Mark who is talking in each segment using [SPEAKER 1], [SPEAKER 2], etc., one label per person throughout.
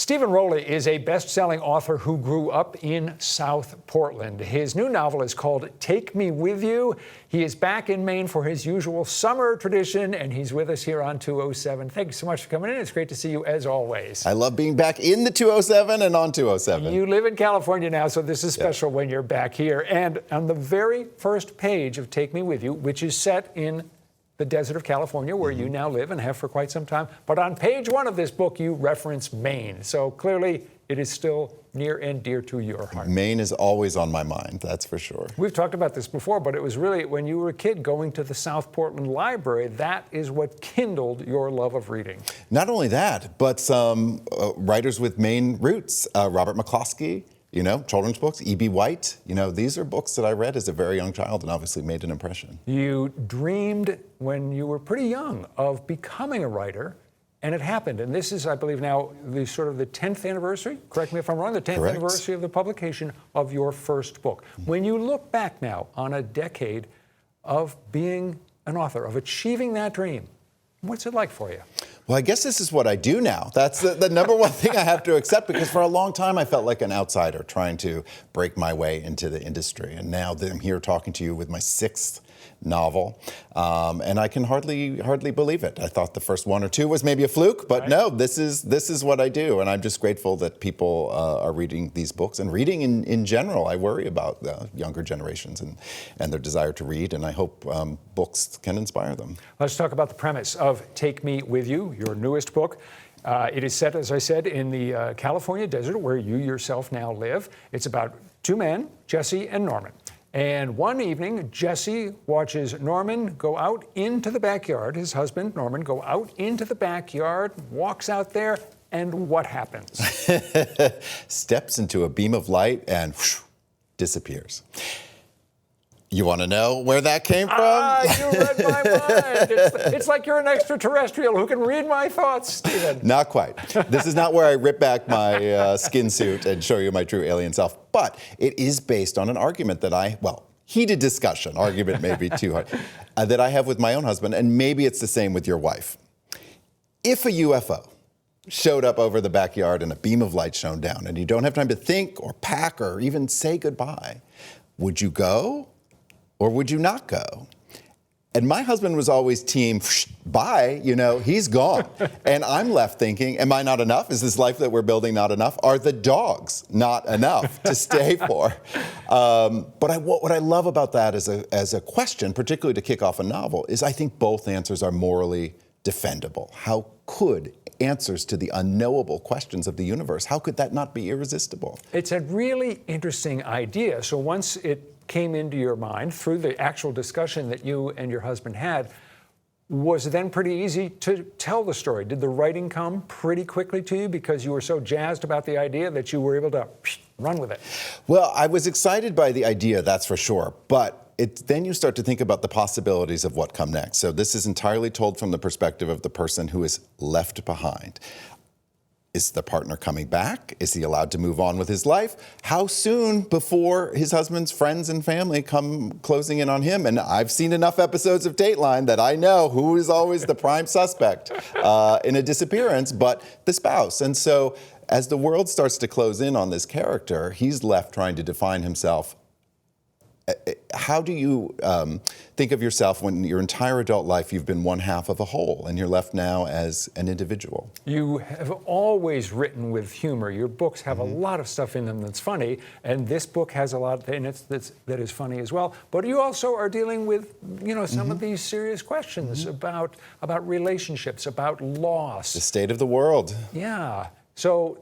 [SPEAKER 1] Stephen Rowley is a best-selling author who grew up in South Portland. His new novel is called Take Me With You. He is back in Maine for his usual summer tradition, and he's with us here on 207. Thank you so much for coming in. It's great to see you as always.
[SPEAKER 2] I love being back in the 207 and on 207.
[SPEAKER 1] You live in California now, so this is special when you're back here. And on the very first page of Take Me With You, which is set in the desert of California, where you now live and have for quite some time. But on page 1 of this book, you reference Maine. So clearly, it is still near and dear to your heart.
[SPEAKER 2] Maine is always on my mind, that's for sure.
[SPEAKER 1] We've talked about this before, but it was really when you were a kid going to the South Portland Library, that is what kindled your love of reading.
[SPEAKER 2] Not only that, but some writers with Maine roots, Robert McCloskey, you know, children's books, E.B. White. You know, these are books that I read as a very young child and obviously made an impression.
[SPEAKER 1] You dreamed when you were pretty young of becoming a writer, and it happened. And this is, I believe now, the sort of the 10th anniversary, correct me if I'm wrong, the 10th anniversary of the publication of your first book. When you look back now on a decade of being an author, of achieving that dream, what's it like for you?
[SPEAKER 2] Well, I guess this is what I do now. That's the number one thing I have to accept, because for a long time I felt like an outsider trying to break my way into the industry. And now that I'm here talking to you with my 6th novel, and I can hardly believe it. I thought the first 1 or 2 was maybe a fluke, but no, this is what I do, and I'm just grateful that people are reading these books and reading in general. I worry about the younger generations and their desire to read, and I hope books can inspire them. Let's
[SPEAKER 1] talk about the premise of Take Me With You, your newest book. It is set, as I said, in the California desert, where you yourself now live. It's about 2 men, Jesse and Norman. And one evening, Jesse watches Norman go out into the backyard, his husband, Norman, go out into the backyard, walks out there, and what happens?
[SPEAKER 2] Steps into a beam of light and whoosh, disappears. You want to know where that came from?
[SPEAKER 1] You read my mind. It's like you're an extraterrestrial who can read my thoughts, Stephen.
[SPEAKER 2] Not quite. This is not where I rip back my skin suit and show you my true alien self. But it is based on an argument that heated discussion, argument may be too hard, that I have with my own husband, and maybe it's the same with your wife. If a UFO showed up over the backyard and a beam of light shone down, and you don't have time to think or pack or even say goodbye, would you go? Or would you not go? And my husband was always team, bye, he's gone. And I'm left thinking, am I not enough? Is this life that we're building not enough? Are the dogs not enough to stay for? But what I love about that as a question, particularly to kick off a novel, is I think both answers are morally defendable. How could answers to the unknowable questions of the universe, how could that not be irresistible?
[SPEAKER 1] It's a really interesting idea. So once it came into your mind through the actual discussion that you and your husband had, was it then pretty easy to tell the story? Did the writing come pretty quickly to you because you were so jazzed about the idea that you were able to run with it?
[SPEAKER 2] Well, I was excited by the idea, that's for sure, but then you start to think about the possibilities of what come next. So this is entirely told from the perspective of the person who is left behind. Is the partner coming back? Is he allowed to move on with his life? How soon before his husband's friends and family come closing in on him? And I've seen enough episodes of Dateline that I know who is always the prime suspect in a disappearance, but the spouse. And so as the world starts to close in on this character, he's left trying to define himself. How do you think of yourself when your entire adult life you've been one half of a whole and you're left now as an individual?
[SPEAKER 1] You have always written with humor. Your books have a lot of stuff in them that's funny, and this book has a lot in it that is funny as well. But you also are dealing with, some of these serious questions about relationships, about loss.
[SPEAKER 2] The state of the world.
[SPEAKER 1] Yeah. So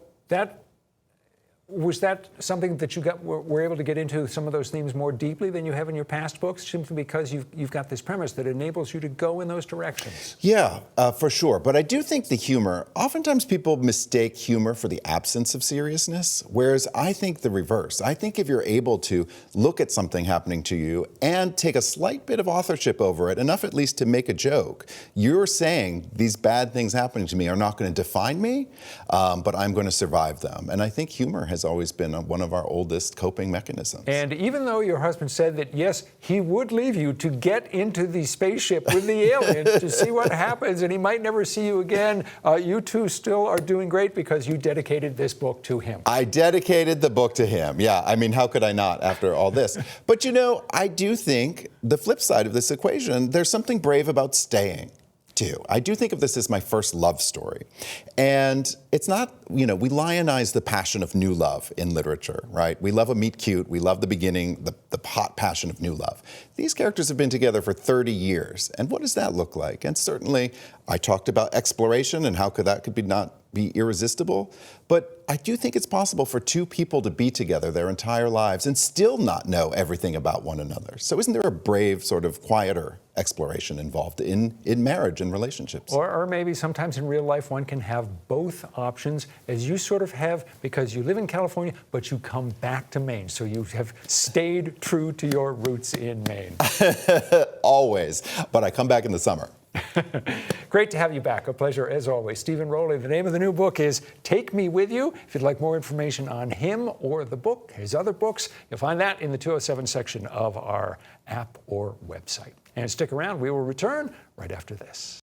[SPEAKER 1] was that something that you were able to get into some of those themes more deeply than you have in your past books, simply because you've got this premise that enables you to go in those directions?
[SPEAKER 2] Yeah, for sure. But I do think the humor, oftentimes people mistake humor for the absence of seriousness, whereas I think the reverse. I think if you're able to look at something happening to you and take a slight bit of authorship over it, enough at least to make a joke, you're saying these bad things happening to me are not going to define me, but I'm going to survive them. And I think humor has always been one of our oldest coping mechanisms.
[SPEAKER 1] And even though your husband said that, yes, he would leave you to get into the spaceship with the aliens to see what happens, and he might never see you again, you two still are doing great because you dedicated this book to him.
[SPEAKER 2] I dedicated the book to him. Yeah, I mean, how could I not after all this? But I do think the flip side of this equation, there's something brave about staying. Too. I do think of this as my first love story. And it's not, we lionize the passion of new love in literature, right? We love a meet cute, we love the beginning, the hot passion of new love. These characters have been together for 30 years. And what does that look like? And certainly, I talked about exploration and how that could not be irresistible. But I do think it's possible for two people to be together their entire lives and still not know everything about one another. So isn't there a brave, sort of quieter exploration involved in marriage and relationships?
[SPEAKER 1] Or maybe sometimes in real life one can have both options, as you sort of have, because you live in California, but you come back to Maine. So you have stayed true to your roots in Maine.
[SPEAKER 2] Always. But I come back in the summer.
[SPEAKER 1] Great to have you back. A pleasure as always. Stephen Rowley, the name of the new book is Take Me With You. If you'd like more information on him or the book, his other books, you'll find that in the 207 section of our app or website. And stick around. We will return right after this.